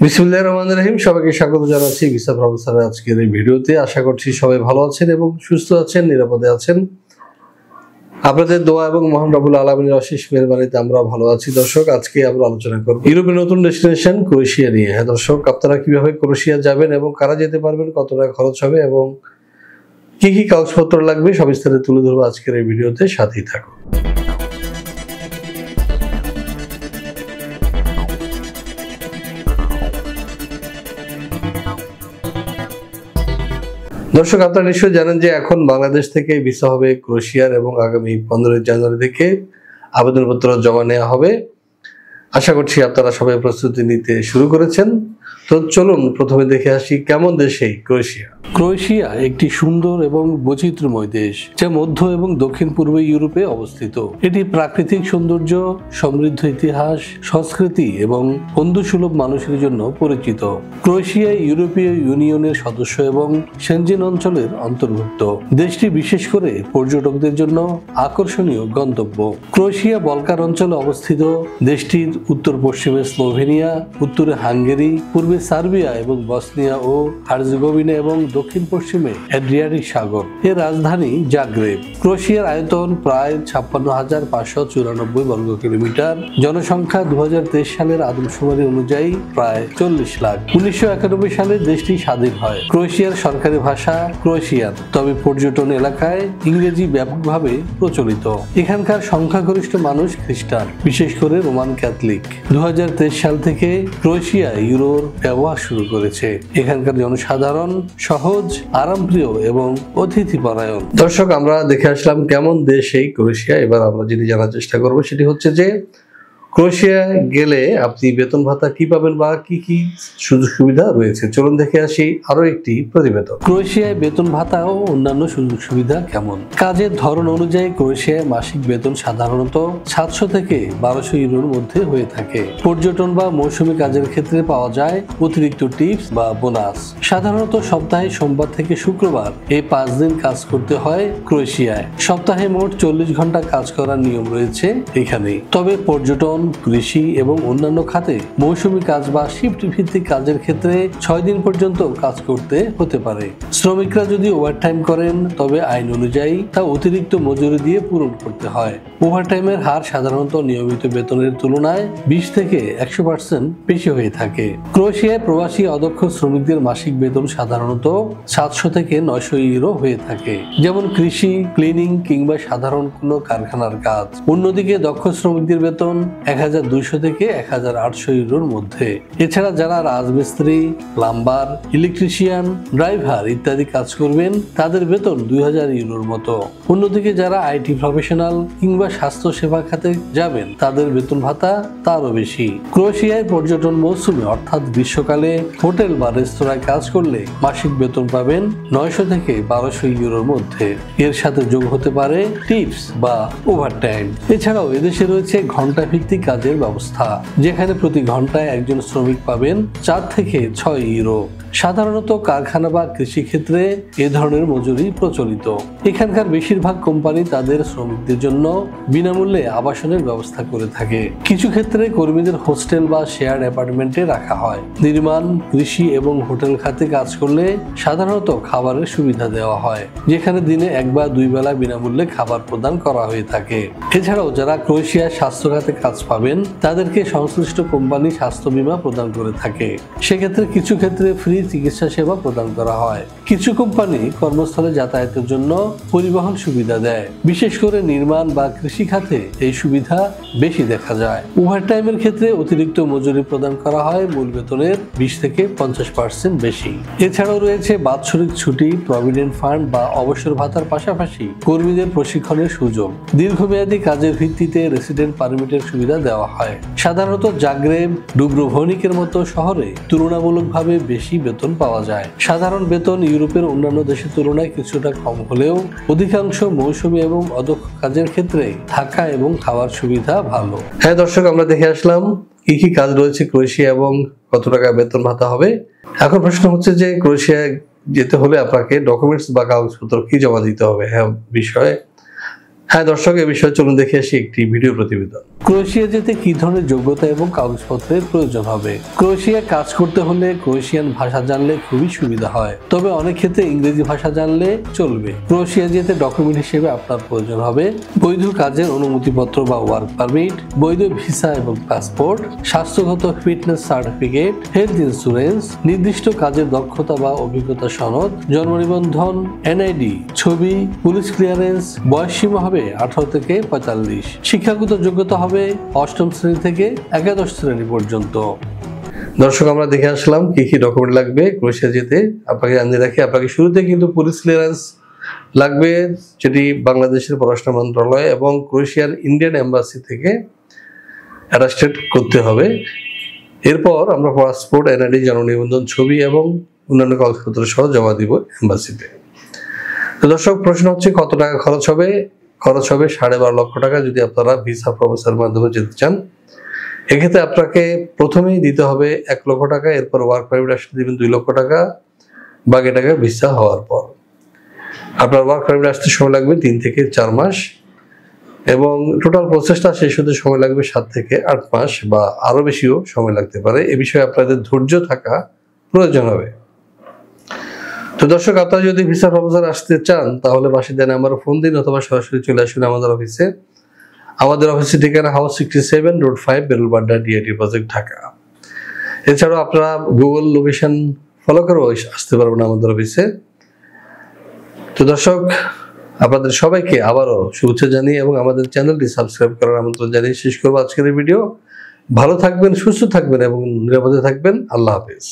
বিসমিল্লাহির রহমানির রহিম। সবাইকে স্বাগত জানাচ্ছি ভিসা প্রফেসরের আজকের এই ভিডিওতে। আশা করছি সবাই ভালো আছেন এবং সুস্থ আছেন, নিরাপদে আছেন। আপনাদের দোয়া এবং মহান রব্বুল আলামিনের অশেষ মেহেরবানিতে আমরা ভালো আছি। দর্শক, আজকে আমরা আলোচনা করব ইউরোপের নতুন ডেস্টিনেশন ক্রোয়েশিয়া নিয়ে। হ্যাঁ দর্শক, আপনারা কিভাবে ক্রোয়েশিয়া যাবেন এবং কারা যেতে পারবেন, কত টাকা খরচ হবে এবং কি কি কাগজপত্র লাগবে সবিস্তারে তুলে ধরবো আজকের এই ভিডিওতে। সাথেই থাকুন। দর্শক, আপনারা নিশ্চয়ই জানেন যে এখন বাংলাদেশ থেকে ভিসা হবে ক্রোয়েশিয়ার এবং আগামী 15 জানুয়ারি থেকে আবেদনপত্র জমা নেওয়া হবে। আশা করছি আপনারা সবাই প্রস্তুতি নিতে শুরু করেছেন। তো চলুন প্রথমে দেখে আসি কেমন দেশ এই ক্রোয়েশিয়া। ক্রোয়েশিয়া একটি সুন্দর এবং বৈচিত্র্যময় দেশ যা মধ্য এবং দক্ষিণ পূর্ব ইউরোপে অবস্থিত। এটি প্রাকৃতিক সৌন্দর্য, সমৃদ্ধ ইতিহাস, সংস্কৃতি এবং বন্ধুসুলভ মানুষের জন্য পরিচিত। ক্রোয়েশিয়া ইউরোপীয় ইউনিয়নের সদস্য এবং সেনজেন অঞ্চলের অন্তর্ভুক্ত। দেশটি বিশেষ করে পর্যটকদের জন্য আকর্ষণীয় গন্তব্য। ক্রোয়েশিয়া বলকান অঞ্চলে অবস্থিত। দেশটির উত্তর পশ্চিমে স্লোভেনিয়া, উত্তরে হাঙ্গেরি, পূর্বে সার্বিয়া এবং বসনিয়া ও হার্জেগোভিনা এবং দক্ষিণ পশ্চিমে অ্যাড্রিয়াটিক সাগর। এর রাজধানী জাগ্রেব। ক্রোয়েশিয়ার আয়তন প্রায় 56,594 বর্গ কিলোমিটার। জনসংখ্যা 2023 সালের আদমশুমারি অনুযায়ী প্রায় 40 লাখ। 1991 সালে দেশটি স্বাধীন হয়। ক্রোয়েশিয়ার সরকারি ভাষা ক্রোয়েশিয়ান, তবে পর্যটন এলাকায় ইংরেজি ব্যাপকভাবে প্রচলিত। এখানকার সংখ্যাগরিষ্ঠ মানুষ খ্রিস্টান, বিশেষ করে রোমান ক্যাথলিক। 2023 সাল থেকে ক্রোয়েশিয়া ইউরোর ব্যবহার শুরু করেছে। এখানকার জনসাধারণ সহজ, আরামপ্রিয় এবং অতিথি পরায়ণ। দর্শক, আমরা দেখে আসলাম কেমন দেশ এই ক্রোয়েশিয়া। এবার আমরা যেটি জানার চেষ্টা করবো সেটি হচ্ছে যে ক্রোয়েশিয়া গেলে আপনি বেতন ভাতা কি পাবেন বা কি কি সুযোগ সুবিধা রয়েছে। চলুন দেখে আসি আরো একটি প্রতিবেদন। ক্রোয়েশিয়ায় বেতন ভাতা ও অন্যান্য সুযোগ সুবিধা কেমন। কাজের ধরন অনুযায়ী ক্রোয়েশিয়ায় মাসিক বেতন সাধারণত 700 থেকে 1200 ইউরোর মধ্যে হয়ে থাকে। পর্যটন বা মৌসুমী কাজের ক্ষেত্রে পাওয়া যায় অতিরিক্ত টিপস বা বোনাস। সাধারণত সপ্তাহে সোমবার থেকে শুক্রবার এই 5 দিন কাজ করতে হয় ক্রোয়েশিয়ায়। সপ্তাহে মোট 40 ঘন্টা কাজ করার নিয়ম রয়েছে এখানে। তবে পর্যটন, কৃষি এবং অন্যান্য খাতে মৌসুমী কাজ বা শিফট ভিত্তিক কাজের ক্ষেত্রে 6 দিন পর্যন্ত কাজ করতে হতে পারে। শ্রমিকরা যদি ওভারটাইম করেন তবে আইন অনুযায়ী তা অতিরিক্ত মজুরি দিয়ে পূরণ করতে হয়। ওভারটাইমের হার সাধারণত নিয়মিত বেতনের তুলনায় 20 থেকে 100% বেশি হয়ে থাকে। ক্রোয়েশিয়ায় প্রবাসী অদক্ষ শ্রমিকদের মাসিক বেতন সাধারণত 700 থেকে 900 ইউরো হয়ে থাকে, যেমন কৃষি, ক্লিনিং কিংবা সাধারণ কোনো কারখানার কাজ। অন্যদিকে দক্ষ শ্রমিকদের বেতন 1200 থেকে 1800 ইউরোর মধ্যে। এছাড়া যারা রাজমিস্ত্রি, প্লাম্বার, ইলেকট্রিশিয়ান, ড্রাইভার ইত্যাদি কাজ করবেন তাদের বেতন 2000 ইউরোর মতো। অন্যদিকে যারা আইটি প্রফেশনাল কিংবা স্বাস্থ্য সেবা খাতে যাবেন তাদের বেতন ভাতা তারও বেশি। ক্রোয়েশিয়ায় পর্যটন মৌসুমে অর্থাৎ গ্রীষ্মকালে হোটেল বা রেস্তোরাঁয় কাজ করলে মাসিক বেতন পাবেন 900 থেকে 1200 ইউরোর মধ্যে। এর সাথে যোগ হতে পারে টিপস বা ওভারটাইম। এছাড়াও এদেশে রয়েছে ঘন্টা ভিত্তিক কাজের ব্যবস্থা, যেখানে প্রতি ঘন্টায় একজন শ্রমিক পাবেন 4 থেকে 6 ইউরো। সাধারণত কারখানা বা কৃষি ক্ষেত্রে এ ধরনের মজুরি প্রচলিত। এখানকার বেশিরভাগ কোম্পানি তাদের শ্রমিকদের জন্য বিনামূল্যে আবাসনের ব্যবস্থা করে থাকে। কিছু ক্ষেত্রে কর্মীদের হোস্টেল বা শেয়ার্ড অ্যাপার্টমেন্টে রাখা হয়। নির্মাণ, কৃষি এবং হোটেল খাতে কাজ করলে সাধারণত খাবারের সুবিধা দেওয়া হয়, যেখানে দিনে 1 বা 2 বেলা বিনামূল্যে খাবার প্রদান করা হয়ে থাকে। এছাড়াও যারা ক্রোয়েশিয়ার স্বাস্থ্য খাতে কাজ পাবেন তাদেরকে সংশ্লিষ্ট কোম্পানি স্বাস্থ্য বীমা প্রদান করে থাকে। সেক্ষেত্রে কিছু ক্ষেত্রে ফ্রি চিকিৎসা সেবা প্রদান করা হয়। কিছু কোম্পানি কর্মস্থলে যাতায়াতের জন্য পরিবহন সুবিধা দেয়। বিশেষ করে নির্মাণ বা কৃষি খাতে এই সুবিধা বেশি দেখা যায়। ওভারটাইমের ক্ষেত্রে অতিরিক্ত মজুরি প্রদান করা হয় মূল বেতনের 20 থেকে 50% বেশি। এছাড়াও রয়েছে বাৎসরিক ছুটি, প্রভিডেন্ট ফান্ড বা অবসর ভাতার পাশাপাশি কর্মীদের প্রশিক্ষণের সুযোগ। দীর্ঘমেয়াদী কাজের ভিত্তিতে রেসিডেন্ট পারমিটের সুবিধা দেওয়া হয়। সাধারণত জাগ্রেব, ডুব্রোভনিকের মতো শহরে তুলনামূলকভাবে বেশি বেতন পাওয়া যায়। সাধারণ বেতন ইউরোপের অন্যান্য দেশের তুলনায় কিছুটা কম হলেও অধিকাংশ মৌসুমী এবং অদক্ষ কাজের ক্ষেত্রে থাকা এবং খাওয়ার সুবিধা ভালো। হ্যাঁ দর্শক, আমরা দেখে আসলাম কি কি কাজ রয়েছে ক্রোয়েশিয়া এবং কত টাকা বেতন ভাতা হবে। এখন প্রশ্ন হচ্ছে যে ক্রোয়েশিয়ায় যেতে হলে আপনাকে ডকুমেন্টস বা কাগজপত্র কি জমা দিতে হবে। হ্যাঁ বিষয়ে হ্যাঁ দর্শক, এ বিষয়ে চলুন দেখে আসি একটি ভিডিও প্রতিবেদন। ক্রোয়েশিয়া যেতে কি ধরনের যোগ্যতা এবং কাগজপত্রের প্রয়োজন হবে? ক্রোয়েশিয়া কাজ করতে হলে ক্রোয়েশিয়ান ভাষা জানলে খুবই সুবিধা হয়, তবে অনেক ক্ষেত্রে ইংরেজি ভাষা জানলে চলবে। ক্রোয়েশিয়া যেতে ডকুমেন্ট হিসেবে আপনার প্রয়োজন হবে বৈধ কাজের অনুমতিপত্র বা ওয়ার্ক পারমিট, বৈধ ভিসা এবং পাসপোর্ট, স্বাস্থ্যগত ফিটনেস সার্টিফিকেট, হেলথ ইন্স্যুরেন্স, নির্দিষ্ট কাজের দক্ষতা বা অভিজ্ঞতা সনদ, জন্ম নিবন্ধন, এনআইডি, ছবি, পুলিশ ক্লিয়ারেন্স। বয়সসীমা হবে 18 থেকে 45। শিক্ষাগত যোগ্যতা হবে 8ম শ্রেণী থেকে একাদশ শ্রেণী পর্যন্ত। দর্শক, আমরা দেখে আসলাম কি কি ডকুমেন্ট লাগবে ক্রোয়েশিয়া যেতে। আপনাকে জানিয়ে রাখি, আপনাকে শুরুতে কিন্তু পুলিশ ক্লিয়ারেন্স লাগবে, যেটি বাংলাদেশের পররাষ্ট্র মন্ত্রণালয় এবং ক্রোয়েশিয়ার ইন্ডিয়ান এম্বাসি থেকে অ্যাটাস্টেড করতে হবে। এরপর আমরা পাসপোর্ট, এনআইডি, জন্ম নিবন্ধন, ছবি এবং অন্যান্য কাগজপত্র সহ জমা দিব এম্বাসিতে। তো দর্শক, প্রশ্ন হচ্ছে কত টাকা খরচ হবে? খরচ হবে 12.5 লক্ষ টাকা যদি আপনারা ভিসা প্রসেসের মাধ্যমে যেতে চান। এক্ষেত্রে আপনাকে প্রথমেই দিতে হবে 1 লক্ষ টাকা, এরপর ওয়ার্ক পারমিট আসতে দিবেন 2 লক্ষ টাকা, বাকি টাকা ভিসা হওয়ার পর। আপনার ওয়ার্ক পারমিট আসতে সময় লাগবে 3 থেকে 4 মাস এবং টোটাল প্রসেসটা শেষ হতে সময় লাগবে 7 থেকে 8 মাস বা আরো বেশিও সময় লাগতে পারে। এ বিষয়ে আপনাদের ধৈর্য থাকা প্রয়োজন হবে। তো দর্শক, আপনারা যদি ভিসা প্রপোজাল আসতে চান তাহলে পাশে দেন আমার ফোন দিন অথবা সরাসরি চলে আসুন আমাদের অফিসে। আমাদের অফিসের ঠিকানা হাউস 67 রোড 5 বেলুলবাড্ডা ডিআইটি প্রজেক্ট ঢাকা। এছাড়াও আপনারা গুগল লোকেশন ফলো করেও আসতে পারবেন আমাদের অফিসে। তো দর্শক, আপনাদের সবাইকে আবারও শুভেচ্ছা জানিয়ে এবং আমাদের চ্যানেলটি সাবস্ক্রাইব করার আমন্ত্রণ জানিয়ে শেষ করবো আজকের এই ভিডিও। ভালো থাকবেন, সুস্থ থাকবেন এবং নিরাপদে থাকবেন। আল্লাহ হাফেজ।